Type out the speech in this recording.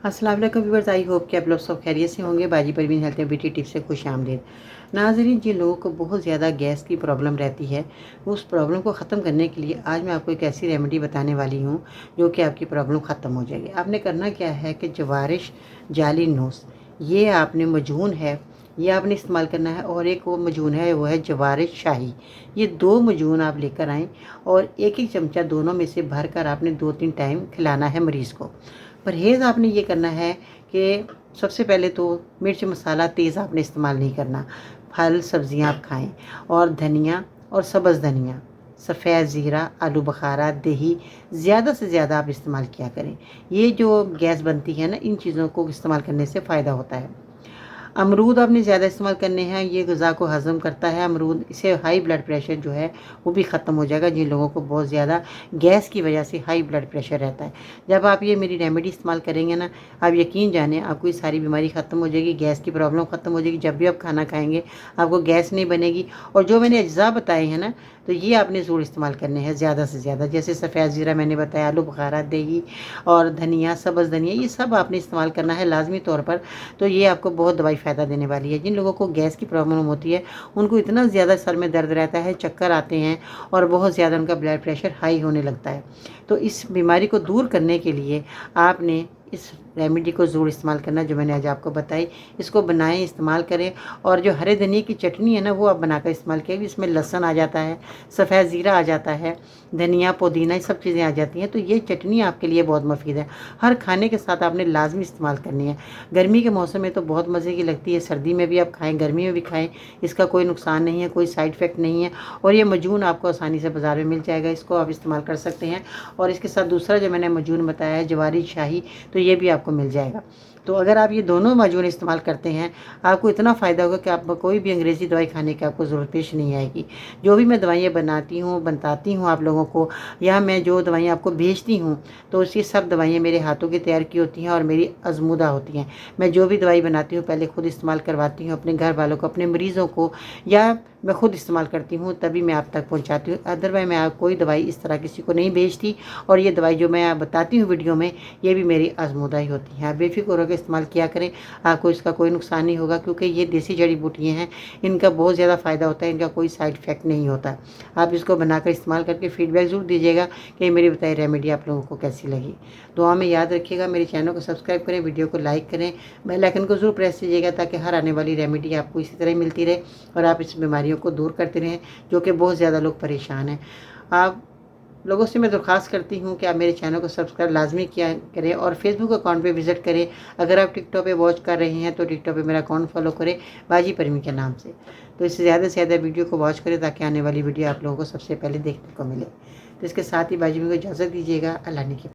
अस्सलाम वालेकुम viewers, I hope कि आप लोग सब खैरियत से होंगे। बाजी Parveen health and beauty tips से खुश आमदीद। नाज़रीन, जिन लोगों को बहुत ज़्यादा गैस की प्रॉब्लम रहती है, उस प्रॉब्लम को ख़त्म करने के लिए आज मैं आपको एक ऐसी रेमेडी बताने वाली हूँ जो कि आपकी प्रॉब्लम ख़त्म हो जाएगी। आपने करना क्या है कि जवारिश जाली नोस, ये आपने मजून है, ये आपने इस्तेमाल करना है। और एक वो मजून है, वो है जवारिश शाही। ये दो मजून आप लेकर आएँ और एक एक चमचा दोनों में से भर कर आपने 2-3 टाइम खिलाना है मरीज़ को। परहेज़ आपने ये करना है कि सबसे पहले तो मिर्च मसाला तेज़ आपने इस्तेमाल नहीं करना। फल सब्ज़ियाँ आप खाएँ और धनिया और सब्ज़ धनिया, सफ़ेद ज़ीरा, आलू बुखारा, दही ज़्यादा से ज़्यादा आप इस्तेमाल किया करें। ये जो गैस बनती है ना, इन चीज़ों को इस्तेमाल करने से फ़ायदा होता है। अमरूद आपने ज़्यादा इस्तेमाल करने हैं, ये ग़िज़ा को हज़म करता है अमरूद। इससे हाई ब्लड प्रेशर जो है वो भी ख़त्म हो जाएगा, जिन लोगों को बहुत ज़्यादा गैस की वजह से हाई ब्लड प्रेशर रहता है। जब आप ये मेरी रेमेडी इस्तेमाल करेंगे ना, आप यकीन जानें आपको ये सारी बीमारी ख़त्म हो जाएगी, गैस की प्रॉब्लम ख़त्म हो जाएगी। जब भी आप खाना खाएँगे आपको गैस नहीं बनेगी। और जो मैंने अज्जा बताए हैं ना, तो ये आपने ज़रूर इस्तेमाल करने हैं ज़्यादा से ज़्यादा। जैसे सफ़ेद ज़ीरा मैंने बताया, आलू बुखारा, दही और धनिया, सब्ज़ धनिया, ये सब आपने इस्तेमाल करना है लाज़मी तौर पर। तो ये आपको बहुत दवाई फ़ायदा देने वाली है। जिन लोगों को गैस की प्रॉब्लम होती है, उनको इतना ज़्यादा सर में दर्द रहता है, चक्कर आते हैं और बहुत ज़्यादा उनका ब्लड प्रेशर हाई होने लगता है। तो इस बीमारी को दूर करने के लिए आपने इस रेमेडी को ज़रूर इस्तेमाल करना जो मैंने आज आपको बताई। इसको बनाएं, इस्तेमाल करें। और जो हरे धनिए की चटनी है ना, वो आप बनाकर इस्तेमाल किया। इसमें लहसुन आ जाता है, सफ़ेद ज़ीरा आ जाता है, धनिया पुदीना, ये सब चीज़ें आ जाती हैं। तो ये चटनी आपके लिए बहुत मुफीद है। हर खाने के साथ आपने लाजमी इस्तेमाल करनी है। गर्मी के मौसम में तो बहुत मज़े की लगती है, सर्दी में भी आप खाएँ, गर्मी में भी खाएँ। इसका कोई नुकसान नहीं है, कोई साइड इफ़ेक्ट नहीं है। और ये मजून आपको आसानी से बाज़ार में मिल जाएगा, इसको आप इस्तेमाल कर सकते हैं। और इसके साथ दूसरा जो मैंने मजून बताया है, जवारी शाही, तो ये भी आपको मिल जाएगा। तो अगर आप ये दोनों मजून इस्तेमाल करते हैं, आपको इतना फ़ायदा होगा कि आप कोई भी अंग्रेज़ी दवाई खाने की आपको ज़रूरत पेश नहीं आएगी। जो भी मैं दवाइयाँ बनाती हूँ, बताती हूँ आप लोगों को, या मैं जो दवाइयाँ आपको भेजती हूँ, तो उसकी सब दवाइयाँ मेरे हाथों की तैयार की होती हैं और मेरी आज़मूदा होती हैं। मैं जो भी दवाई बनाती हूँ पहले खुद इस्तेमाल करवाती हूँ अपने घर वालों को, अपने मरीज़ों को, या मैं खुद इस्तेमाल करती हूँ तभी मैं आप तक पहुँचाती हूँ। अदरवाइज़ मैं कोई दवाई इस तरह किसी को नहीं भेजती। और ये दवाई जो मैं बताती हूँ वीडियो में, ये भी मेरी आज़मूदा ही होती है। आप बेफ़िक्र होकर इस्तेमाल किया करें, आपको इसका कोई नुकसान नहीं होगा, क्योंकि ये देसी जड़ी बूटियाँ हैं, इनका बहुत ज़्यादा फ़ायदा होता है, इनका कोई साइड इफ़ेक्ट नहीं होता। आप इसको बनाकर इस्तेमाल करके फ़ीडबैक ज़रूर दीजिएगा कि मेरी बताई रेमेडी आप लोगों को कैसी लगी। दुआ में याद रखिएगा, मेरे चैनल को सब्सक्राइब करें, वीडियो को लाइक करें, बेल आइकन को ज़रूर प्रेस कीजिएगा ताकि हर आने वाली रेमेडी आपको इसी तरह मिलती रहे और आप इस बीमारियों को दूर करते रहें, जो कि बहुत ज़्यादा लोग परेशान हैं। आप लोगों से मैं दरख्वास्त करती हूँ कि आप मेरे चैनल को सब्सक्राइब लाजमी किया करें और फेसबुक अकाउंट पे विज़िट करें। अगर आप टिकटॉक पे वॉच कर रहे हैं तो टिकटॉक पे मेरा अकाउंट फॉलो करें, बाजी परवीन के नाम से। तो इससे ज़्यादा से ज़्यादा वीडियो को वॉच करें ताकि आने वाली वीडियो आप लोगों को सबसे पहले देखने को मिले। तो इसके साथ ही बाजी में को इजाज़त दीजिएगा। अल्लाह ने